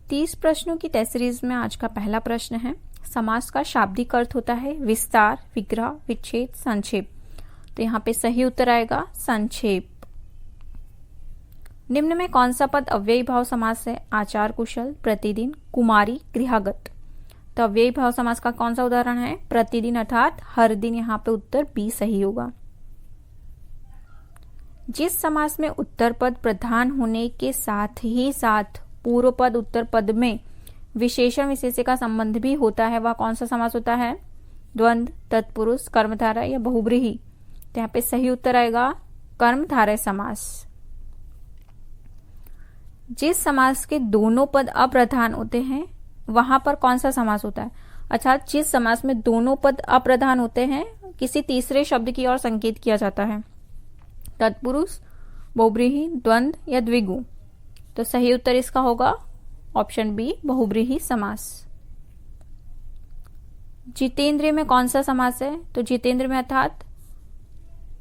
30 प्रश्नों की test series में आज का पहला प्रश्न है, समास का शाब्दिक अर्थ होता है विस्तार, विग्रह, विच्छेद, संक्षेप। तो यहाँ पे सही उत्तर आएगा संक्षेप। निम्न में कौन सा पद अव्ययी भाव समास है? आचार कुशल, प्रतिदिन, कुमारी, गृहागत। तो अव्ययी भाव समास का कौन सा उदाहरण है? प्रतिदिन अर्थात हर दिन। यहाँ पे उत्तर बी सही होगा। जिस समास में उत्तर पद प्रधान होने के साथ ही साथ पूर्व पद उत्तर पद में विशेषण विशेष्य का संबंध भी होता है, वह कौन सा समास होता है? द्वंद्व, तत्पुरुष, कर्मधारय या बहुब्रीहि। तो यहाँ पे सही उत्तर आएगा कर्मधारय समास। जिस समास के दोनों पद अप्रधान होते हैं वहां पर कौन सा समास होता है? अच्छा, जिस समास में दोनों पद अप्रधान होते हैं किसी तीसरे शब्द की ओर संकेत किया जाता है, तत्पुरुष, बहुब्रीहि, द्वंद्व या द्विगु। तो सही उत्तर इसका होगा ऑप्शन बी, बहुब्रीहि समास। जितेंद्रिय में कौन सा समास है? तो जितेंद्र में अर्थात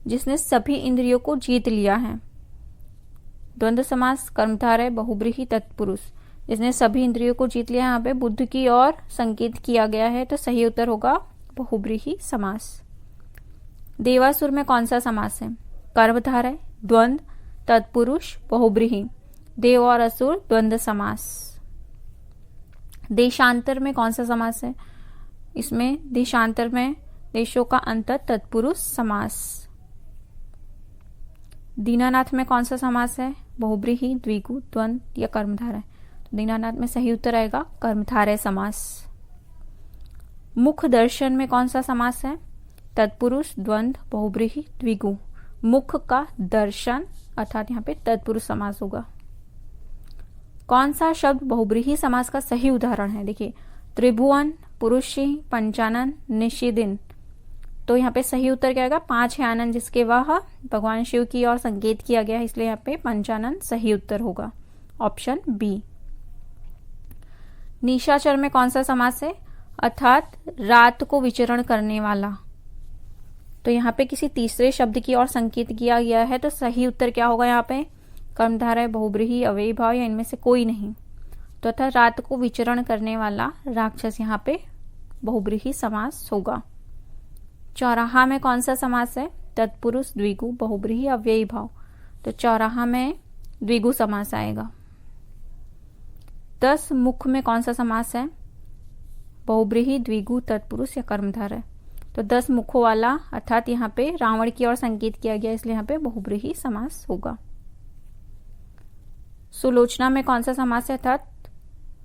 जिसने सभी इंद्रियों को जीत लिया है। द्वंद्व समास, कर्मधारय, बहुब्रीहि, तत्पुरुष। जिसने सभी इंद्रियों को जीत लिया, यहाँ पे बुद्ध की ओर संकेत किया गया है, तो सही उत्तर होगा बहुब्रीहि समास। देवासुर में कौन सा समास है? कर्मधारय, द्वंद्व, तत्पुरुष, बहुब्रीहि। देव और असुर द्वंद्व समास। देशांतर में कौन सा समास है? इसमें देशांतर में देशों का अंतर, तत्पुरुष समास। दीनानाथ में कौन सा समास है? बहुब्रीहि, द्विगु, द्वंद्व या कर्मधारय। तो दीनानाथ में सही उत्तर आएगा कर्मधारय समास। मुख दर्शन में कौन सा समास है? तत्पुरुष, द्वंद्व, बहुब्रीहि, द्विगु। मुख का दर्शन अर्थात यहाँ पे तत्पुरुष समास होगा। कौन सा शब्द बहुब्रीहि समास का सही उदाहरण है? देखिए, त्रिभुवन, पुरुषी, पंचानन, निषेदिन। तो यहाँ पे सही उत्तर क्या आएगा? 5 है आनंद जिसके वह भगवान शिव की ओर संकेत किया गया है, इसलिए यहाँ पे पंचानन सही उत्तर होगा, ऑप्शन बी। निशाचर में कौन सा समास है? अर्थात रात को विचरण करने वाला। तो यहाँ पे किसी तीसरे शब्द की ओर संकेत किया गया है, तो सही उत्तर क्या होगा? यहाँ पे कर्मधारय, बहुब्रीहि, अव्ययी भाव या इनमें से कोई नहीं। तो अर्थात रात को विचरण करने वाला राक्षस यहाँ पे बहुब्रीहि समास होगा। चौराहा में कौन सा समास है? तत्पुरुष, द्विगु, बहुब्रीहि, अव्ययी भाव। तो चौराहा में द्विगु समास आएगा। 10 मुख में कौन सा समास है? बहुब्रीहि, द्विगु, तत्पुरुष या कर्मधारय। तो 10 मुखों वाला अर्थात यहाँ पे रावण की ओर संकेत किया गया, इसलिए यहाँ पे बहुब्रीहि समास होगा। सुलोचना में कौन सा समास है? अर्थात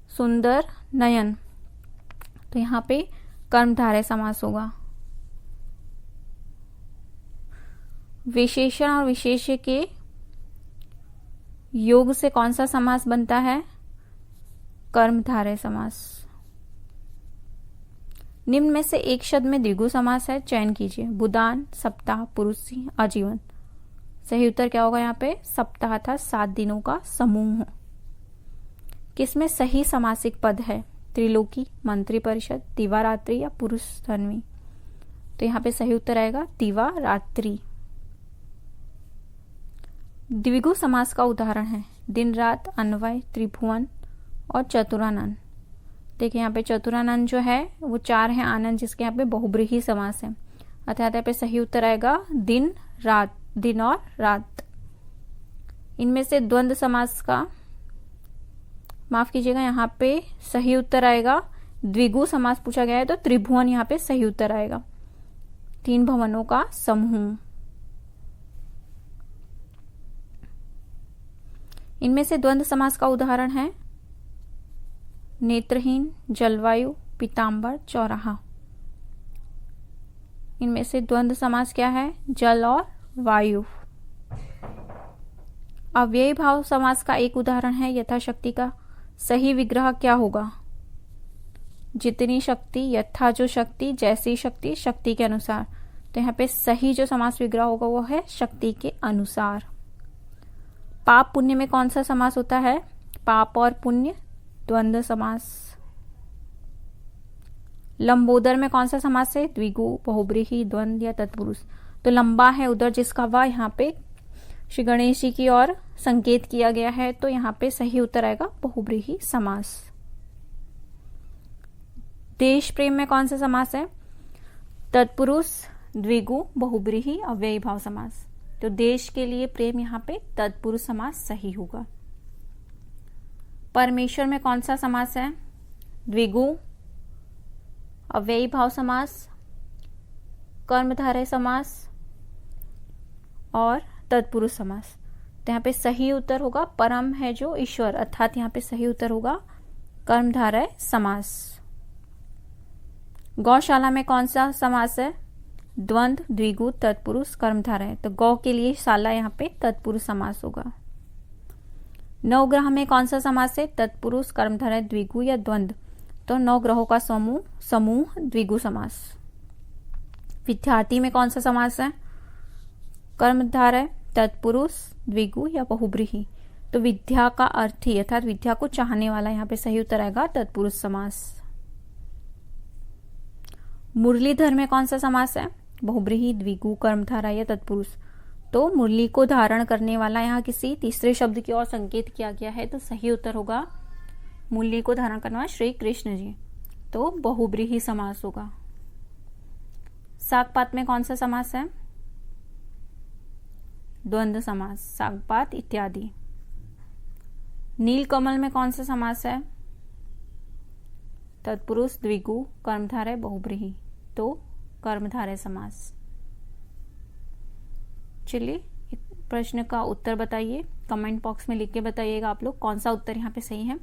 सुंदर, नयन। तो यहाँ पे कर्मधारय समास होगा। विशेषण और विशेष्य के योग से कौन सा समास बनता है? कर्मधारय समास। निम्न में से एक शब्द में द्विगु समास है, चयन कीजिए। बुदान, सप्ताह, पुरुषी, आजीवन। सही उत्तर क्या होगा? यहाँ पे सप्ताह था 7 दिनों का समूह। किसमें सही समासिक पद है? त्रिलोकी, मंत्री परिषद, दिवारात्रि या पुरुष धन्वी। तो यहाँ पे सही उत्तर आएगा दिवारात्रि। द्विगु समास का उदाहरण है दिन रात, अन्वय, त्रिभुवन और चतुरानन। देखिए यहाँ पे चतुरानन जो है वो 4 है आनंद जिसके यहाँ पे बहुब्रीहि समास है, अर्थात यहाँ पे सही उत्तर आएगा दिन रात, दिन और रात। इनमें से द्वंद्व समास का माफ कीजिएगा, यहाँ पे सही उत्तर आएगा द्विगु समास पूछा गया है तो त्रिभुवन यहाँ पे सही उत्तर आएगा, 3 भवनों का समूह। इनमें से द्वंद्व समास का उदाहरण है नेत्रहीन, जलवायु, पीतांबर, चौराहा। इनमें से द्वंद्व समास क्या है? जल और वायु। अव्ययी भाव समास का एक उदाहरण है यथाशक्ति का। सही विग्रह क्या होगा? जितनी शक्ति, यथा जो शक्ति, जैसी शक्ति, शक्ति के अनुसार। तो यहाँ पे सही जो समास विग्रह होगा वो है शक्ति के अनुसार। पाप पुण्य में कौन सा समास होता है? पाप और पुण्य, द्वंद्व समास। लंबोदर में कौन सा समास है? द्विगु, बहुब्रीहि, द्वंद्व या तत्पुरुष। तो लंबा है उदर जिसका वा यहाँ पे श्री गणेश जी की ओर संकेत किया गया है, तो यहाँ पे सही उत्तर आएगा बहुब्रीहि समास। देश प्रेम में कौन सा समास है? तत्पुरुष, द्विगु, बहुब्रीहि, अव्ययी भाव समास। तो देश के लिए प्रेम यहाँ पे तत्पुरुष समास सही होगा। परमेश्वर में कौन सा समास है? द्विगु, अव्ययी भाव समास, कर्मधारय समास और तत्पुरुष समास। तो यहाँ पे सही उत्तर होगा परम है जो ईश्वर, अर्थात यहाँ पे सही उत्तर होगा कर्मधारय समास। गौशाला में कौन सा समास है? द्वंद्व, द्विगु, तत्पुरुष, कर्मधारय। तो गौ के लिए शाला यहाँ पे तत्पुरुष समास होगा। नवग्रह में कौन सा समास है? तत्पुरुष, कर्मधारय, द्विगु या द्वंद्व। तो नौ ग्रहों का समूह द्विगु समास। विद्यार्थी में कौन सा समास है? कर्मधारय, तत्पुरुष, द्विगु या बहुब्रीहि। तो विद्या का अर्थी अर्थात विद्या को चाहने वाला, यहाँ पे सही उत्तर आएगा तत्पुरुष समास। मुरलीधर में कौन सा समास है? बहुब्रीहि, द्विगु, कर्मधारय या तत्पुरुष। तो मुरली को धारण करने वाला, यहाँ किसी तीसरे शब्द की ओर संकेत किया गया है, तो सही उत्तर होगा मुरली को धारण करने वाला श्री कृष्ण जी। तो बहुब्रीहि समास होगा। सागपात में कौन सा समास है? द्वंद्व समास, सागपात इत्यादि। नीलकमल में कौन सा समास है? तत्पुरुष, द्विगु, कर्मधारय, बहुब्रीहि। तो कर्मधारय समास। चलिए प्रश्न का उत्तर बताइए, कमेंट बॉक्स में लिख के बताइएगा आप लोग कौन सा उत्तर यहाँ पे सही है।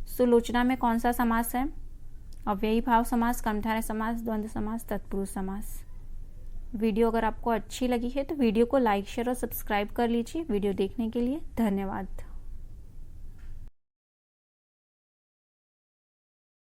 सुलोचना में कौन सा समास है? अव्ययी भाव समास, कर्मधारय समास, द्वंद्व समास, तत्पुरुष समास। वीडियो अगर आपको अच्छी लगी है तो वीडियो को लाइक, शेयर और सब्सक्राइब कर लीजिए। वीडियो देखने के लिए धन्यवाद।